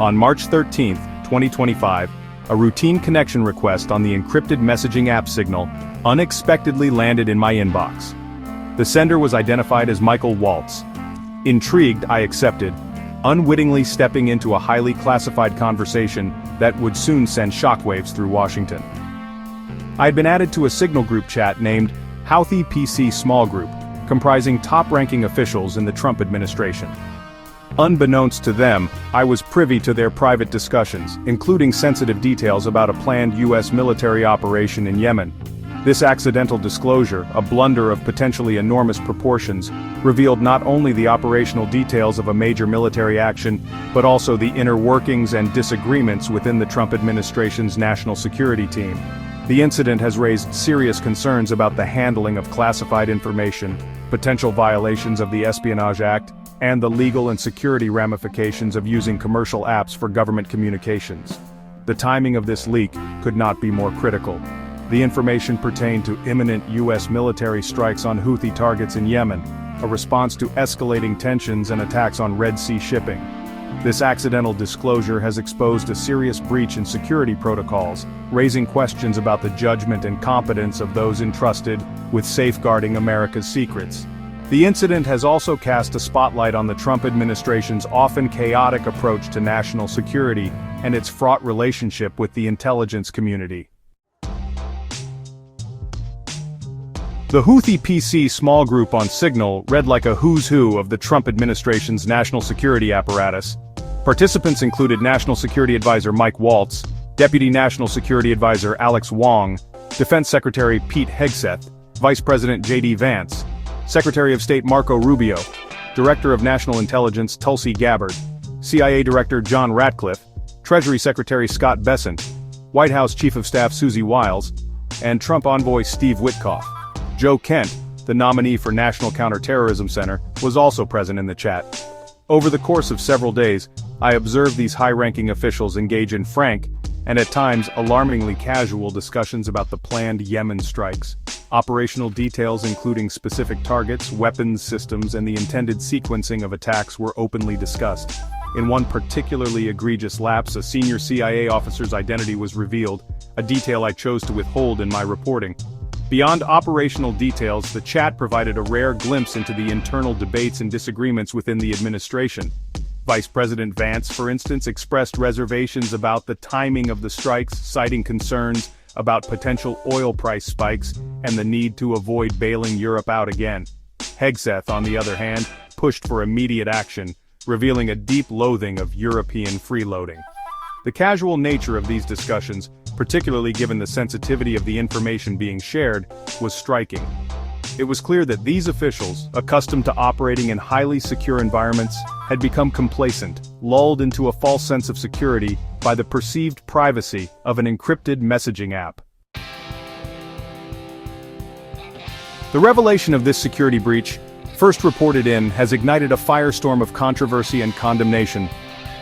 On March 13, 2025, a routine connection request on the encrypted messaging app Signal unexpectedly landed in my inbox. The sender was identified as Michael Waltz. Intrigued, I accepted, unwittingly stepping into a highly classified conversation that would soon send shockwaves through Washington. I had been added to a Signal group chat named Houthi PC Small Group, comprising top-ranking officials in the Trump administration. Unbeknownst to them, I was privy to their private discussions, including sensitive details about a planned U.S. military operation in Yemen. This accidental disclosure, a blunder of potentially enormous proportions, revealed not only the operational details of a major military action, but also the inner workings and disagreements within the Trump administration's national security team. The incident has raised serious concerns about the handling of classified information, potential violations of the Espionage Act, and the legal and security ramifications of using commercial apps for government communications. The timing of this leak could not be more critical. The information pertained to imminent U.S. military strikes on Houthi targets in Yemen, a response to escalating tensions and attacks on Red Sea shipping. This accidental disclosure has exposed a serious breach in security protocols, raising questions about the judgment and competence of those entrusted with safeguarding America's secrets. The incident has also cast a spotlight on the Trump administration's often chaotic approach to national security and its fraught relationship with the intelligence community. The Houthi PC Small Group on Signal read like a who's who of the Trump administration's national security apparatus. Participants included National Security Advisor Mike Waltz, Deputy National Security Advisor Alex Wong, Defense Secretary Pete Hegseth, Vice President J.D. Vance, Secretary of State Marco Rubio, Director of National Intelligence Tulsi Gabbard, CIA Director John Ratcliffe, Treasury Secretary Scott Bessent, White House Chief of Staff Susie Wiles, and Trump envoy Steve Witkoff. Joe Kent, the nominee for National Counterterrorism Center, was also present in the chat. Over the course of several days, I observed these high-ranking officials engage in frank, and at times alarmingly casual discussions about the planned Yemen strikes. Operational details including specific targets, weapons systems, and the intended sequencing of attacks were openly discussed. In one particularly egregious lapse, a senior CIA officer's identity was revealed, a detail I chose to withhold in my reporting. Beyond operational details, the chat provided a rare glimpse into the internal debates and disagreements within the administration. Vice President Vance, for instance, expressed reservations about the timing of the strikes, citing concerns about potential oil price spikes and the need to avoid bailing Europe out again. Hegseth, on the other hand, pushed for immediate action, revealing a deep loathing of European freeloading. The casual nature of these discussions, particularly given the sensitivity of the information being shared, was striking. It was clear that these officials, accustomed to operating in highly secure environments, had become complacent, lulled into a false sense of security by the perceived privacy of an encrypted messaging app. The revelation of this security breach, first reported in, has ignited a firestorm of controversy and condemnation.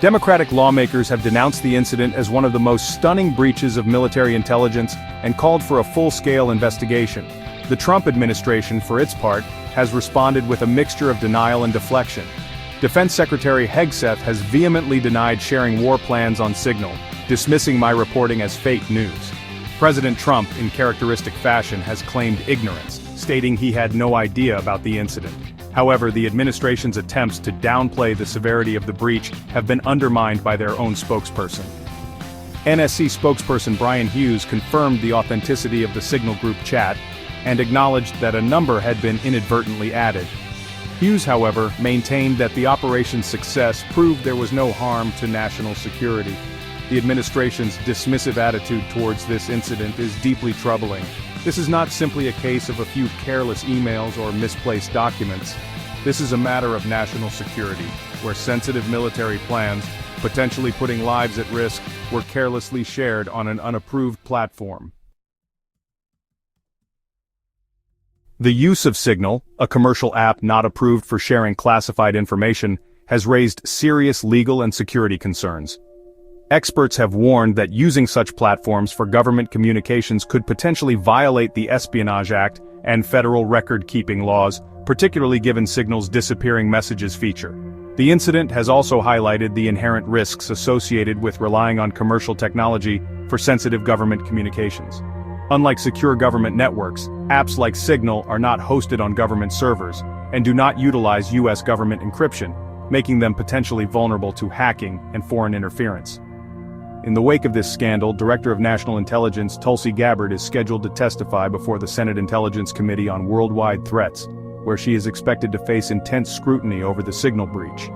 Democratic lawmakers have denounced the incident as one of the most stunning breaches of military intelligence and called for a full-scale investigation. The Trump administration, for its part, has responded with a mixture of denial and deflection. Defense Secretary Hegseth has vehemently denied sharing war plans on Signal, dismissing my reporting as fake news. President Trump, in characteristic fashion, has claimed ignorance, stating he had no idea about the incident. However, the administration's attempts to downplay the severity of the breach have been undermined by their own spokesperson. NSC spokesperson Brian Hughes confirmed the authenticity of the Signal Group chat and acknowledged that a number had been inadvertently added. Hughes, however, maintained that the operation's success proved there was no harm to national security. The administration's dismissive attitude towards this incident is deeply troubling. This is not simply a case of a few careless emails or misplaced documents. This is a matter of national security, where sensitive military plans, potentially putting lives at risk, were carelessly shared on an unapproved platform. The use of Signal, a commercial app not approved for sharing classified information, has raised serious legal and security concerns. Experts have warned that using such platforms for government communications could potentially violate the Espionage Act and federal record-keeping laws, particularly given Signal's disappearing messages feature. The incident has also highlighted the inherent risks associated with relying on commercial technology for sensitive government communications. Unlike secure government networks, apps like Signal are not hosted on government servers and do not utilize US government encryption, making them potentially vulnerable to hacking and foreign interference. In the wake of this scandal, Director of National Intelligence Tulsi Gabbard is scheduled to testify before the Senate Intelligence Committee on Worldwide Threats, where she is expected to face intense scrutiny over the Signal breach.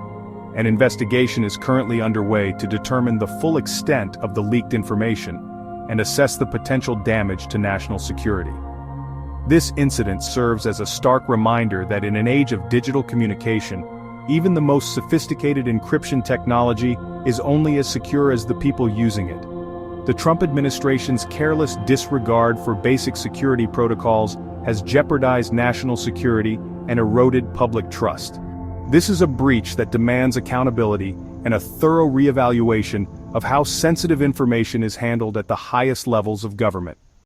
An investigation is currently underway to determine the full extent of the leaked information and assess the potential damage to national security. This incident serves as a stark reminder that in an age of digital communication, even the most sophisticated encryption technology is only as secure as the people using it. The Trump administration's careless disregard for basic security protocols has jeopardized national security and eroded public trust. This is a breach that demands accountability and a thorough reevaluation of how sensitive information is handled at the highest levels of government.